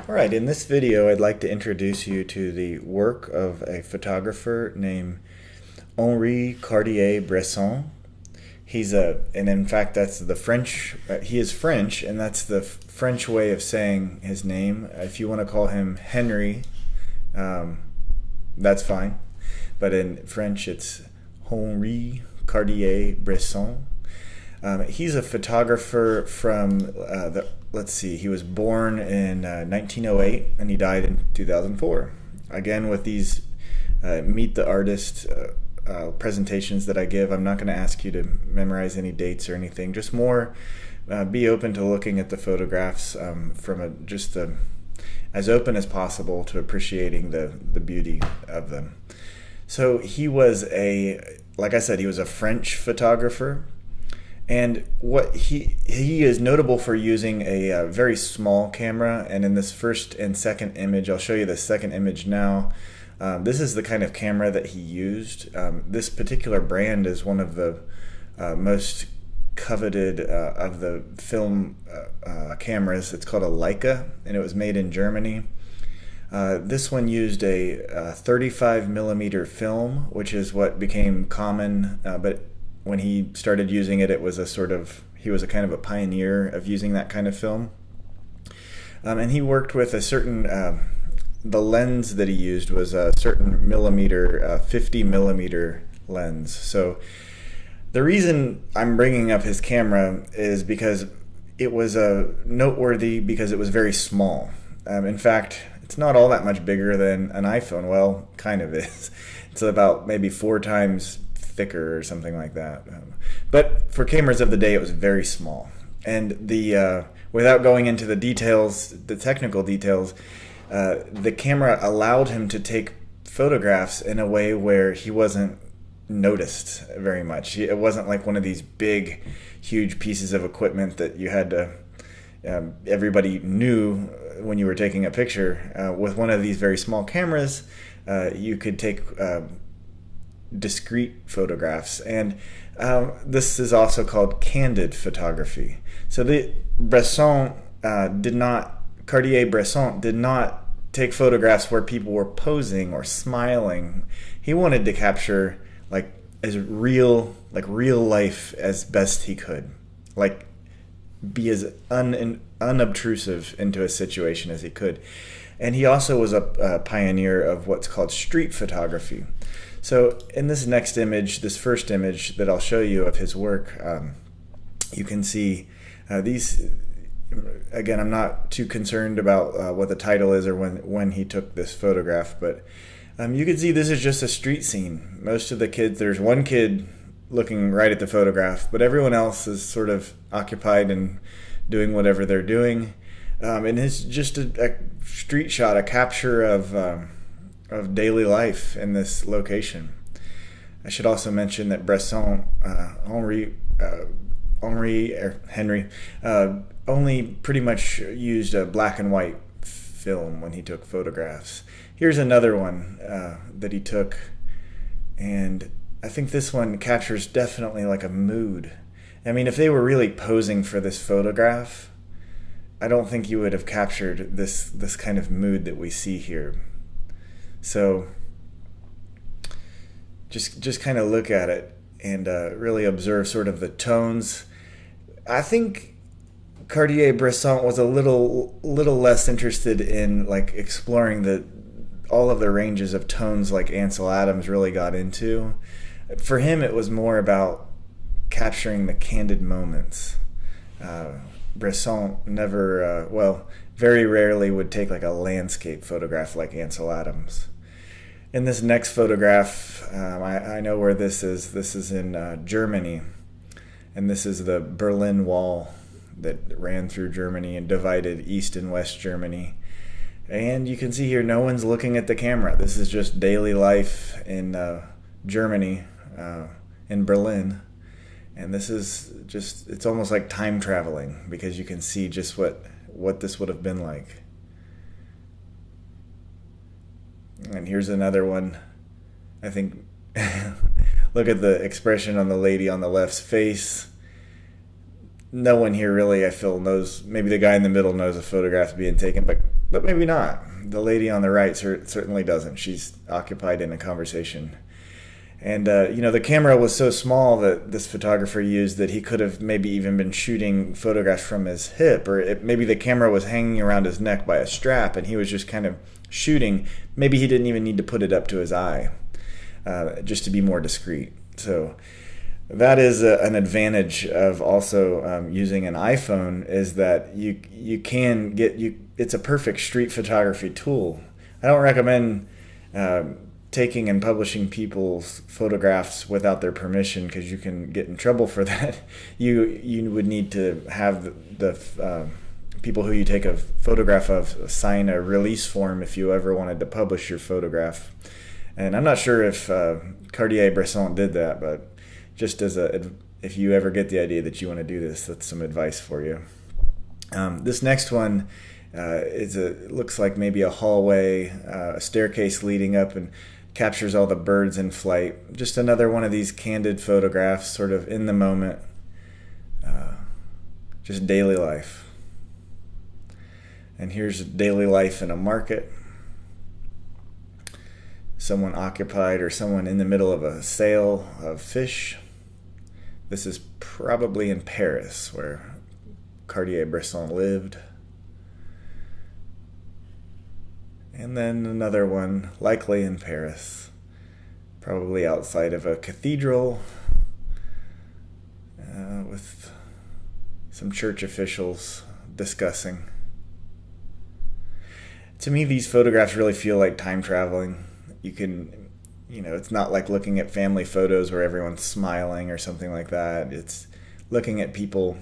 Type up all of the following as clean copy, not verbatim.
Alright, in this video I'd like to introduce you to the work of a photographer named Henri Cartier-Bresson. And in fact that's the French, he is French, and that's the French way of saying his name. If you want to call him Henry, that's fine. But in French it's Henri Cartier-Bresson. He's a photographer from he was born in 1908 and he died in 2004. Again, with these Meet the Artist presentations that I give, I'm not going to ask you to memorize any dates or anything. Just more be open to looking at the photographs as open as possible to appreciating the beauty of them. So he was like I said, he was a French photographer. And what he is notable for using a very small camera. And in this first and second image, I'll show you the second image now. This is the kind of camera that he used. This particular brand is one of the most coveted of the film cameras. It's called a Leica, and it was made in Germany. This one used a 35 millimeter film, which is what became common, but when he started using it, he was a kind of a pioneer of using that kind of film. And he worked with a certain, the lens that he used was a certain millimeter, 50 millimeter lens. So the reason I'm bringing up his camera is because it was noteworthy because it was very small. In fact, it's not all that much bigger than an iPhone. Well, kind of is. It's about maybe 4 times thicker or something like that. But for cameras of the day, it was very small. And without going into the details, the technical details, the camera allowed him to take photographs in a way where he wasn't noticed very much. It wasn't like one of these big, huge pieces of equipment that you had to, everybody knew when you were taking a picture. With one of these very small cameras, you could take discrete photographs, and this is also called candid photography. So Cartier-Bresson did not take photographs where people were posing or smiling. He wanted to capture real life as best he could, be as unobtrusive into a situation as he could. And he also was a pioneer of what's called street photography. So in this next image, this first image that I'll show you of his work, you can see these. Again, I'm not too concerned about what the title is or when he took this photograph, but you can see this is just a street scene. Most of the kids, there's one kid looking right at the photograph, but everyone else is sort of occupied and doing whatever they're doing. And it's just a street shot, a capture of daily life in this location. I should also mention that Henry only pretty much used a black and white film when he took photographs. Here's another one that he took, and I think this one captures definitely like a mood. I mean, if they were really posing for this photograph, I don't think you would have captured this kind of mood that we see here. So just kind of look at it and really observe sort of the tones. I think Cartier-Bresson was a little less interested in exploring all of the ranges of tones like Ansel Adams really got into. For him, it was more about capturing the candid moments. Bresson very rarely would take a landscape photograph like Ansel Adams. In this next photograph, I know where this is. This is in Germany, and this is the Berlin Wall that ran through Germany and divided East and West Germany. And you can see here, no one's looking at the camera. This is just daily life in Germany, in Berlin. And this is it's almost like time traveling because you can see just what this would have been like. And here's another one. I think, look at the expression on the lady on the left's face. No one here really, I feel, knows. Maybe the guy in the middle knows a photograph's being taken, but but maybe not. The lady on the right certainly doesn't. She's occupied in a conversation. And, the camera was so small that this photographer used that he could have maybe even been shooting photographs from his hip, or maybe the camera was hanging around his neck by a strap and he was just kind of shooting. Maybe he didn't even need to put it up to his eye, just to be more discreet. So that is an advantage of also using an iPhone, is that you can it's a perfect street photography tool. I don't recommend taking and publishing people's photographs without their permission, because you can get in trouble for that. You would need to have the people who you take a photograph of sign a release form if you ever wanted to publish your photograph. And I'm not sure if Cartier-Bresson did that, but just if you ever get the idea that you want to do this, that's some advice for you. This next one looks like maybe a hallway, a staircase leading up, and captures all the birds in flight. Just another one of these candid photographs, sort of in the moment, just daily life. And here's daily life in a market. Someone occupied, or someone in the middle of a sale of fish. This is probably in Paris, where Cartier-Bresson lived. And then another one, likely in Paris, probably outside of a cathedral, with some church officials discussing. To me, these photographs really feel like time traveling. You can, it's not like looking at family photos where everyone's smiling or something like that. It's looking at people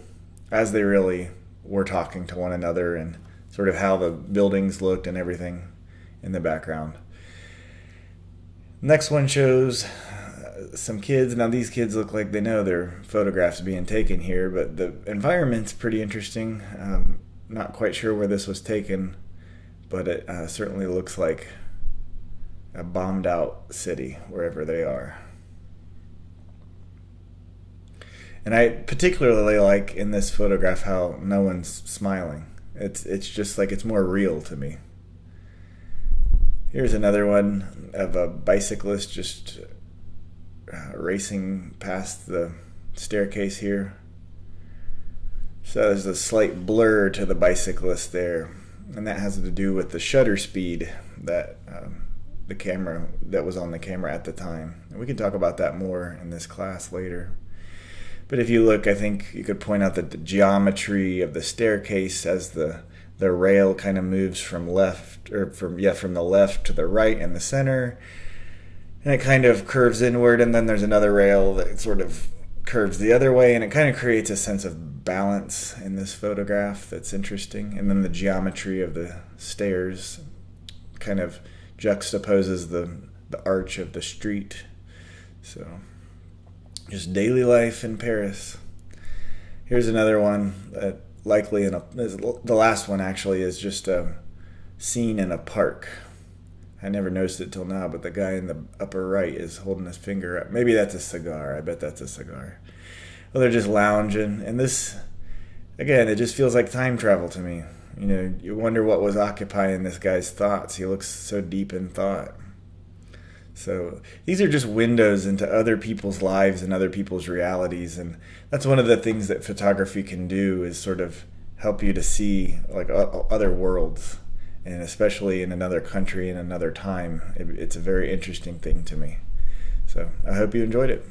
as they really were talking to one another, and sort of how the buildings looked and everything in the background. Next one shows some kids. Now these kids look like they know their photographs being taken here, but the environment's pretty interesting. Not quite sure where this was taken, but it certainly looks like a bombed out city wherever they are. And I particularly like in this photograph how no one's smiling. It's just like, it's more real to me. Here's another one of a bicyclist just racing past the staircase here. So there's a slight blur to the bicyclist there, and that has to do with the shutter speed that the camera that was on the camera at the time. And we can talk about that more in this class later. But if you look, I think you could point out that the geometry of the staircase, as the rail kind of moves from the left to the right and the center, and it kind of curves inward, and then there's another rail that sort of curves the other way, and it kind of creates a sense of balance in this photograph that's interesting. And then the geometry of the stairs kind of juxtaposes the arch of the street. So just daily life in Paris. Here's another one that likely the last one actually is just a scene in a park. I never noticed it till now, but the guy in the upper right is holding his finger up. Maybe that's a cigar. I bet that's a cigar. Well, they're just lounging, and this, again, it just feels like time travel to me. You wonder what was occupying this guy's thoughts. He looks so deep in thought. So these are just windows into other people's lives and other people's realities, and that's one of the things that photography can do, is sort of help you to see like other worlds, and especially in another country, in another time. It's a very interesting thing to me. So I hope you enjoyed it.